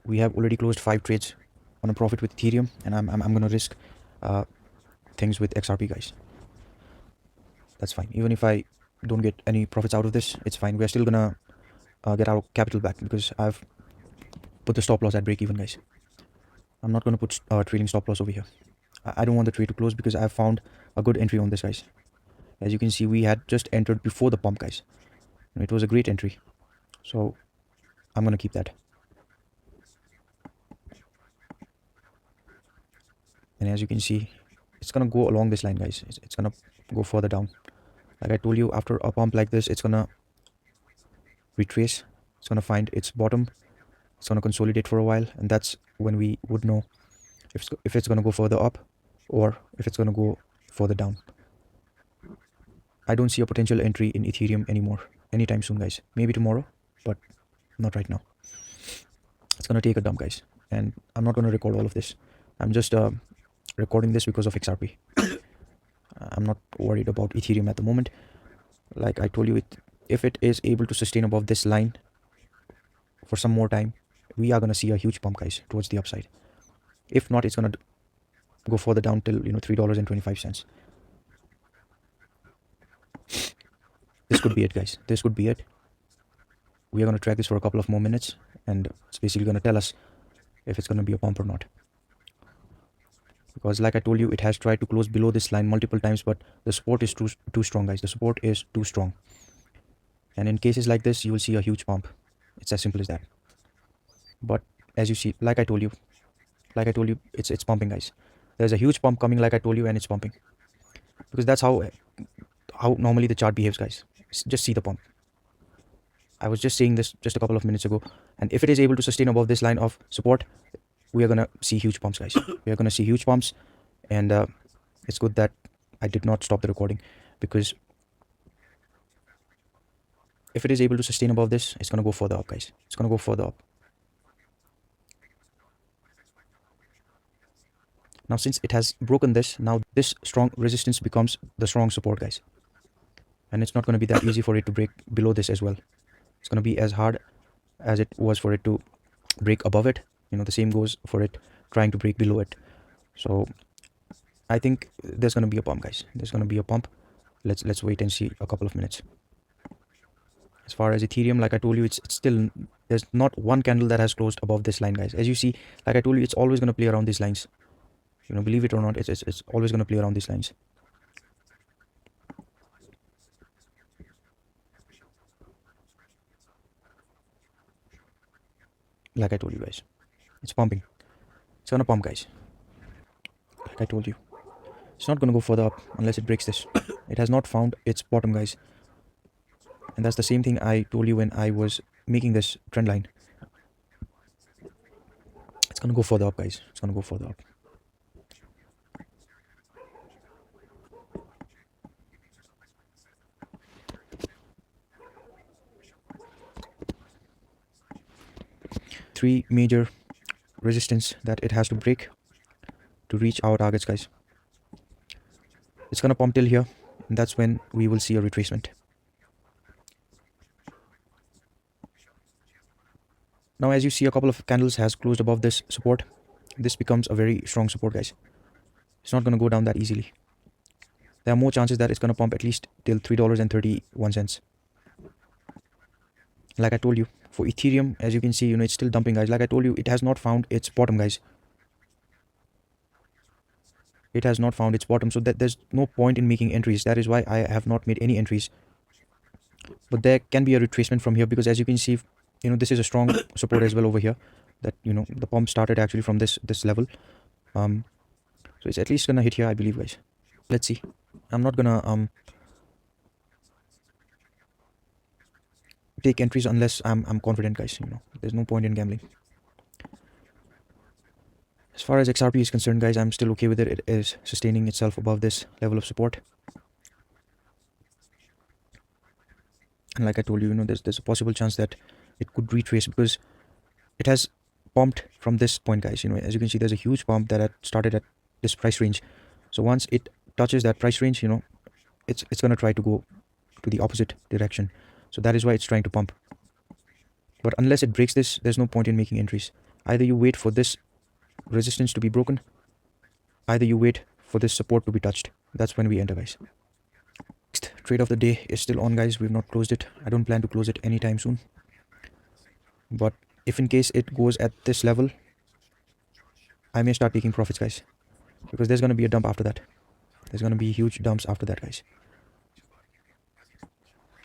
We have already closed 5 trades on a profit with Ethereum, and I'm going to risk things with XRP, guys. That's fine. Even if I don't get any profits out of this, it's fine. We're still gonna get our capital back, because I've put the stop loss at break even, guys. I'm not gonna put trailing stop loss over here. I don't want the trade to close, because I've found a good entry on this, guys. As you can see, we had just entered before the pump, guys. It was a great entry, so I'm gonna keep that. And as you can see, it's gonna go along this line, guys. It's gonna go further down. Like I told you, after a pump like this, it's gonna retrace. It's gonna find its bottom. It's gonna consolidate for a while, and that's when we would know if it's gonna go further up or if it's gonna go further down. I don't see a potential entry in Ethereum anymore anytime soon, guys. Maybe tomorrow, but not right now. It's gonna take a dump, guys, and I'm not gonna record all of this. I'm just recording this because of XRP. I'm not worried about Ethereum at the moment. Like I told you, if it is able to sustain above this line for some more time, we are gonna see a huge pump, guys, towards the upside. If not, it's gonna go further down till $3.25. This could be it, guys. This could be it. We are gonna track this for a couple of more minutes, and it's basically gonna tell us if it's gonna be a pump or not. Because like I told you, it has tried to close below this line multiple times, but the support is too strong, guys. The support is too strong, and in cases like this, you will see a huge pump. It's as simple as that. But as you see, like I told you, it's pumping, guys. There's a huge pump coming, like I told you, and it's pumping, because that's how normally the chart behaves, guys. Just see the pump. I was just saying this just a couple of minutes ago, and if it is able to sustain above this line of support, we are gonna see huge pumps, guys. We are gonna see huge pumps, and it's good that I did not stop the recording, because if it is able to sustain above this, it's gonna go further up, guys. It's gonna go further up. Now, since it has broken this, now this strong resistance becomes the strong support, guys. And it's not going to be that easy for it to break below this as well. It's going to be as hard as it was for it to break above it. The same goes for it trying to break below it. So I think there's going to be a pump, guys. There's going to be a pump. Let's wait and see a couple of minutes. As far as Ethereum, like I told you, it's still, there's not one candle that has closed above this line, guys. As you see, like I told you, it's always going to play around these lines. Believe it or not, it's always going to play around these lines. Like I told you, guys, it's pumping. It's gonna pump, guys. Like I told you, it's not gonna go further up unless it breaks this. It has not found its bottom, guys. And that's the same thing I told you when I was making this trend line. It's gonna go further up, guys. It's gonna go further up. Three major resistance that it has to break to reach our targets, guys. It's gonna pump till here, and that's when we will see a retracement. Now, as you see, a couple of candles has closed above this support. This becomes a very strong support, guys. It's not gonna go down that easily. There are more chances that it's gonna pump at least till $3.31. Like I told you, for Ethereum, as you can see, it's still dumping, guys. Like I told you, it has not found its bottom, guys. It has not found its bottom, so that there's no point in making entries. That is why I have not made any entries. But there can be a retracement from here, because as you can see, this is a strong support as well over here. That the pump started actually from this level. So it's at least gonna hit here, I believe, guys. Let's see. I'm not gonna take entries unless I'm confident, guys. There's no point in gambling. As far as XRP is concerned, guys, I'm still okay with it. It is sustaining itself above this level of support. And like I told you, there's a possible chance that it could retrace, because it has pumped from this point, guys. As you can see, there's a huge pump that had started at this price range. So once it touches that price range, it's gonna try to go to the opposite direction. So that is why it's trying to pump. But unless it breaks this, there's no point in making entries. Either you wait for this resistance to be broken, either you wait for this support to be touched. That's when we enter, guys. Next trade of the day is still on, guys. We've not closed it. I don't plan to close it anytime soon. But if in case it goes at this level, I may start taking profits, guys, because there's going to be a dump after that. There's going to be huge dumps after that, guys.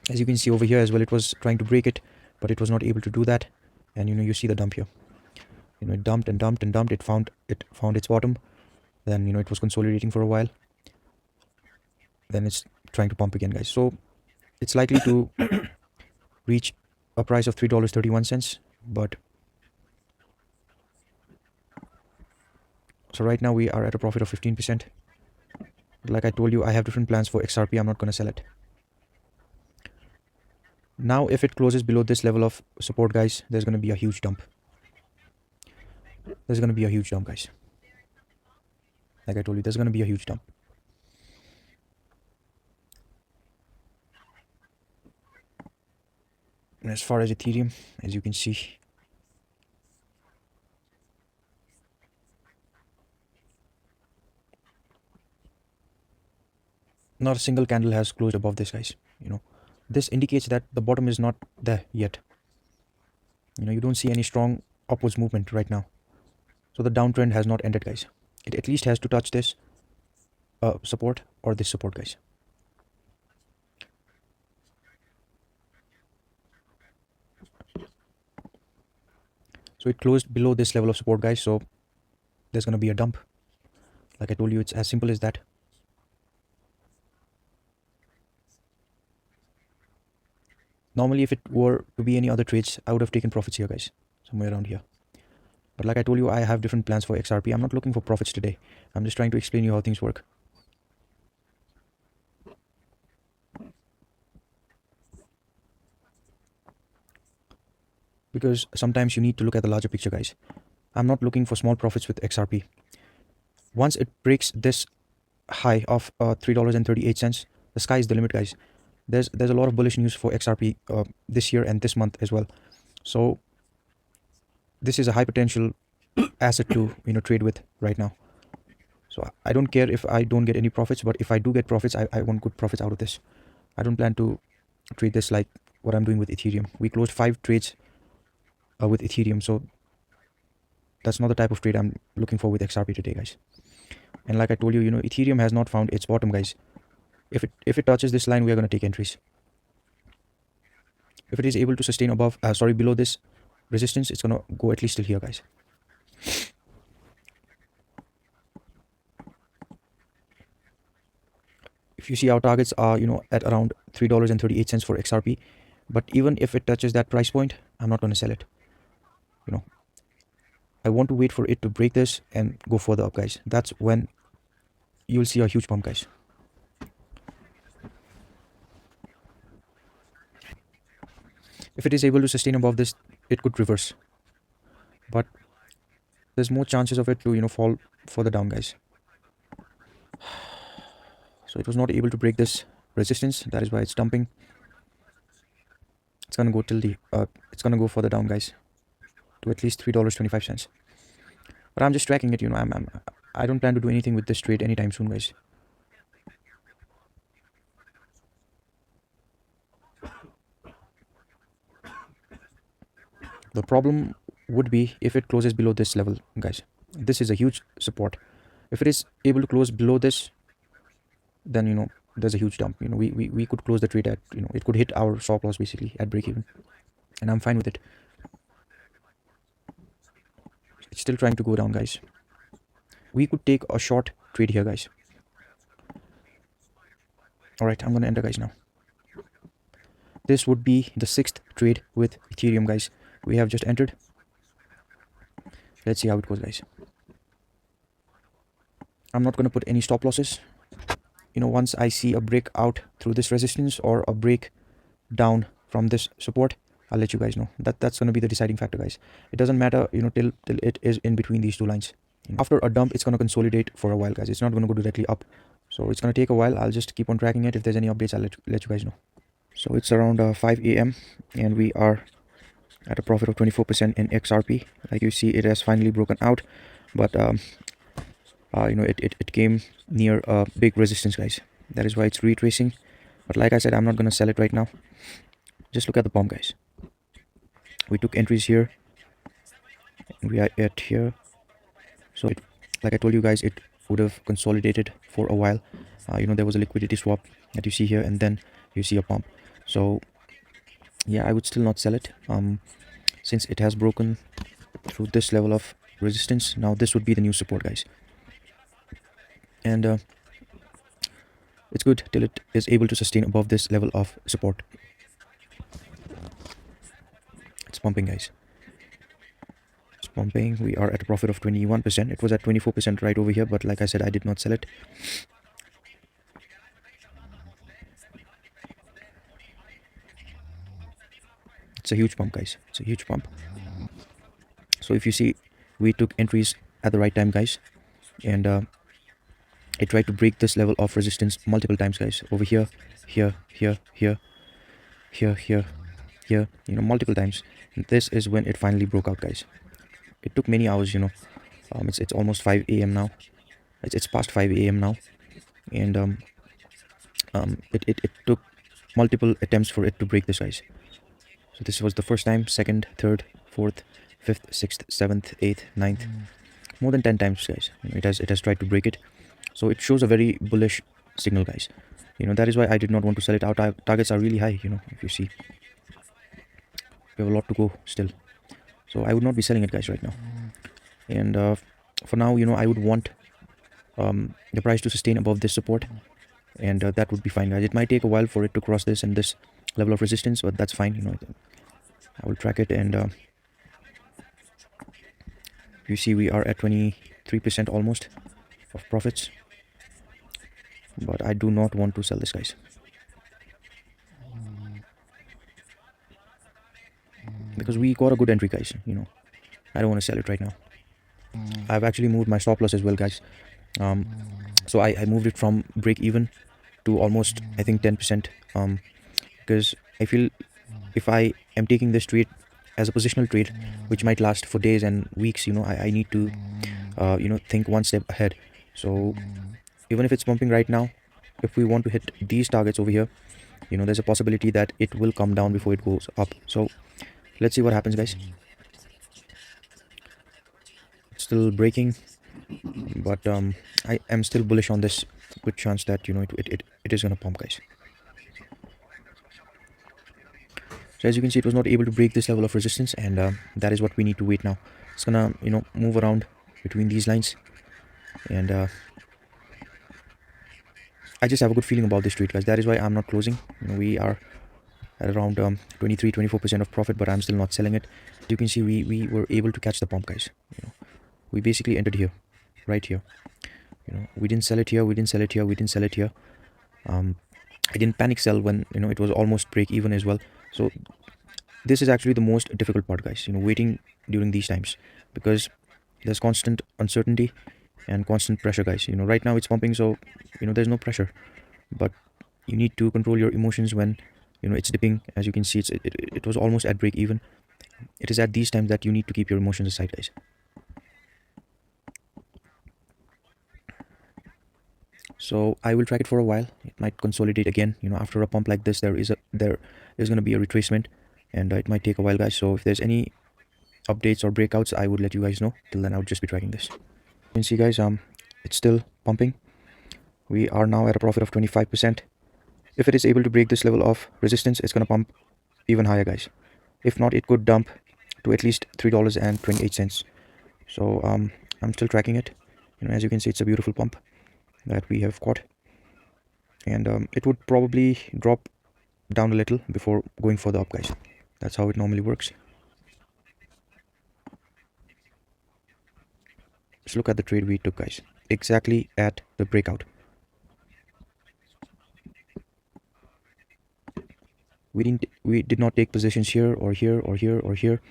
As you can see over here as well, it was trying to break it, but it was not able to do that. And you see the dump here. It dumped and dumped and dumped. It found its bottom. Then it was consolidating for a while. Then it's trying to pump again, guys. So it's likely to reach a price of $3.31. But so right now we are at a profit of 15%. Like I told you, I have different plans for XRP. I'm not going to sell it. Now, if it closes below this level of support, guys, there's going to be a huge dump. There's going to be a huge dump, guys. Like I told you, there's going to be a huge dump. And as far as Ethereum, as you can see, not a single candle has closed above this, guys. This indicates that the bottom is not there yet. You don't see any strong upwards movement right now. So the downtrend has not ended, guys. It at least has to touch this support or this support, guys. So it closed below this level of support, guys. So there's going to be a dump. Like I told you, it's as simple as that. Normally, if it were to be any other trades, I would have taken profits here, guys. Somewhere around here. But like I told you, I have different plans for XRP. I'm not looking for profits today. I'm just trying to explain you how things work. Because sometimes you need to look at the larger picture, guys. I'm not looking for small profits with XRP. Once it breaks this high of $3.38, the sky is the limit, guys. There's a lot of bullish news for XRP this year and this month as well. So this is a high potential asset to trade with right now. So I don't care if I don't get any profits, but if I do get profits, I want good profits out of this. I don't plan to trade this like what I'm doing with Ethereum. We closed 5 trades with Ethereum, so that's not the type of trade I'm looking for with XRP today, guys. And like I told you, Ethereum has not found its bottom, guys. If it touches this line, we are going to take entries. If it is able to sustain below this resistance, it's going to go at least till here, guys. If you see, our targets are at around $3.38 for XRP, but even if it touches that price point, I'm not going to sell it. I want to wait for it to break this and go further up, guys. That's when you'll see a huge pump, guys. If it is able to sustain above this, it could reverse, but there's more chances of it to fall further down, guys. So it was not able to break this resistance. That is why it's dumping. It's gonna go till the it's gonna go further down, guys, to at least $3.25. But I'm just tracking it. I don't plan to do anything with this trade anytime soon, guys. The problem would be if it closes below this level, guys. This is a huge support. If it is able to close below this, then there's a huge dump. We could close the trade at it could hit our stop loss basically at break even, and I'm fine with it. It's still trying to go down, guys. We could take a short trade here, guys. All right, I'm gonna enter, guys, now. This would be the 6th trade with Ethereum, guys. We have just entered. Let's see how it goes, guys. I'm not gonna put any stop losses. Once I see a break out through this resistance or a break down from this support, I'll let you guys know. That's going to be the deciding factor, guys. It doesn't matter till it is in between these two lines. After a dump, it's going to consolidate for a while, guys. It's not going to go directly up, so it's going to take a while. I'll just keep on tracking it. If there's any updates, I'll let you guys know. So it's around 5 a.m. and we are at a profit of 24% in XRP. Like you see, it has finally broken out, but it came near a big resistance, guys. That is why it's retracing. But like I said, I'm not going to sell it right now. Just look at the pump, guys. We took entries here. We are at here. So like I told you guys, it would have consolidated for a while. There was a liquidity swap that you see here, and then you see a pump. So yeah, I would still not sell it since it has broken through this level of resistance. Now this would be the new support, guys. And it's good till it is able to sustain above this level of support. It's pumping, guys. It's pumping. We are at a profit of 21%. It was at 24% right over here, but like I said, I did not sell it. It's a huge pump, guys. It's a huge pump. So if you see, we took entries at the right time, guys, and it tried to break this level of resistance multiple times, guys. Over here, here, multiple times. And this is when it finally broke out, guys. It took many hours, it's almost 5 a.m. now. It's past 5 a.m. now, and it took multiple attempts for it to break this, guys. So this was the first time, second, third, fourth, fifth, sixth, seventh, eighth, ninth, more than 10 times, guys. It has tried to break it. So it shows a very bullish signal, guys. That is why I did not want to sell it. Our targets are really high, if you see. We have a lot to go still. So I would not be selling it, guys, right now. And for now, I would want the price to sustain above this support. And that would be fine, guys. It might take a while for it to cross this and this level of resistance, but that's fine. I will track it, and you see we are at 23% almost of profits. But I do not want to sell this, guys, because we got a good entry, guys. I don't want to sell it right now. I've actually moved my stop loss as well, guys. So I moved it from break even to almost, I think, 10%, because I feel if I am taking this trade as a positional trade, which might last for days and weeks, I need to think one step ahead. So even if it's pumping right now, if we want to hit these targets over here, there's a possibility that it will come down before it goes up. So let's see what happens, guys. It's still breaking, but I am still bullish on this. Good chance that it is gonna pump, guys. So as you can see, it was not able to break this level of resistance, and that is what we need to wait now. It's gonna move around between these lines, and I just have a good feeling about this trade, guys. That is why I'm not closing. We are at around 23-24% of profit, but I'm still not selling it. As you can see, we were able to catch the pump, guys. We basically entered here, right here. We didn't sell it here, we didn't sell it here, we didn't sell it here. I didn't panic sell when it was almost break even as well. So this is actually the most difficult part, guys, waiting during these times, because there's constant uncertainty and constant pressure, guys. Right now it's pumping, so there's no pressure, but you need to control your emotions when it's dipping. As you can see, it was almost at break even. It is at these times that you need to keep your emotions aside, guys. So I will track it for a while. It might consolidate again. After a pump like this, there is going to be a retracement, and it might take a while, guys. So if there's any updates or breakouts, I would let you guys know. Till then, I would just be tracking this. You can see, guys, it's still pumping. We are now at a profit of 25%. If it is able to break this level of resistance, it's going to pump even higher, guys. If not, it could dump to at least $3.28. So I'm still tracking it. As you can see, it's a beautiful pump that we have caught, and it would probably drop down a little before going further up, guys. That's how it normally works. Let's look at the trade we took, guys. Exactly at the breakout. We did not take positions here or here or here or here,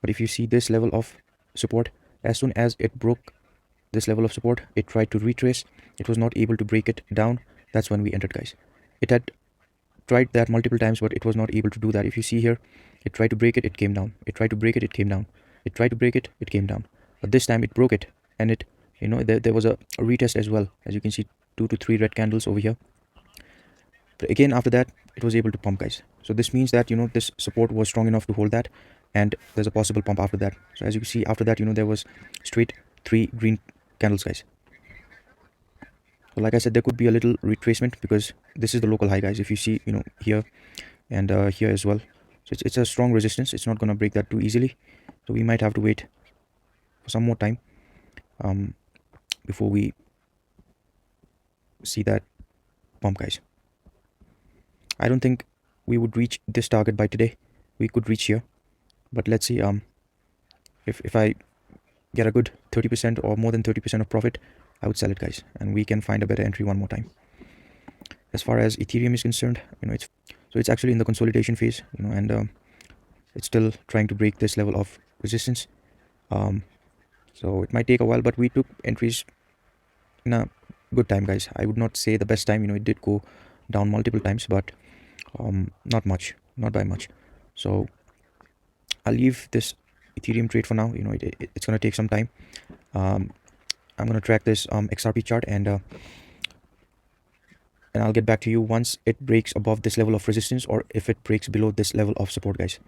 but if you see this level of support, as soon as it broke this level of support, it tried to retrace. It was not able to break it down. That's when we entered, guys. It had tried that multiple times, but it was not able to do that. If you see here, it tried to break it, it came down. It tried to break it, it came down. It tried to break it, it came down. But this time it broke it, and it there was a retest as well. As you can see, 2 to 3 red candles over here. But again, after that, it was able to pump, guys. So this means that this support was strong enough to hold that, and there's a possible pump after that. So as you can see, after that, there was straight 3 green candles, guys. So like I said, there could be a little retracement because this is the local high, guys. If you see here and here as well, so it's a strong resistance. It's not going to break that too easily, so we might have to wait for some more time before we see that pump, guys. I don't think we would reach this target by today. We could reach here, but let's see. If I get a good 30% or more than 30% of profit, I would sell it, guys, and we can find a better entry one more time. As far as Ethereum is concerned, it's actually in the consolidation phase, and it's still trying to break this level of resistance. So it might take a while, but we took entries in a good time, guys. I would not say the best time. It did go down multiple times, but not by much. So I'll leave this Ethereum trade for now. It's going to take some time. I'm going to track this XRP chart, and I'll get back to you once it breaks above this level of resistance, or if it breaks below this level of support, guys.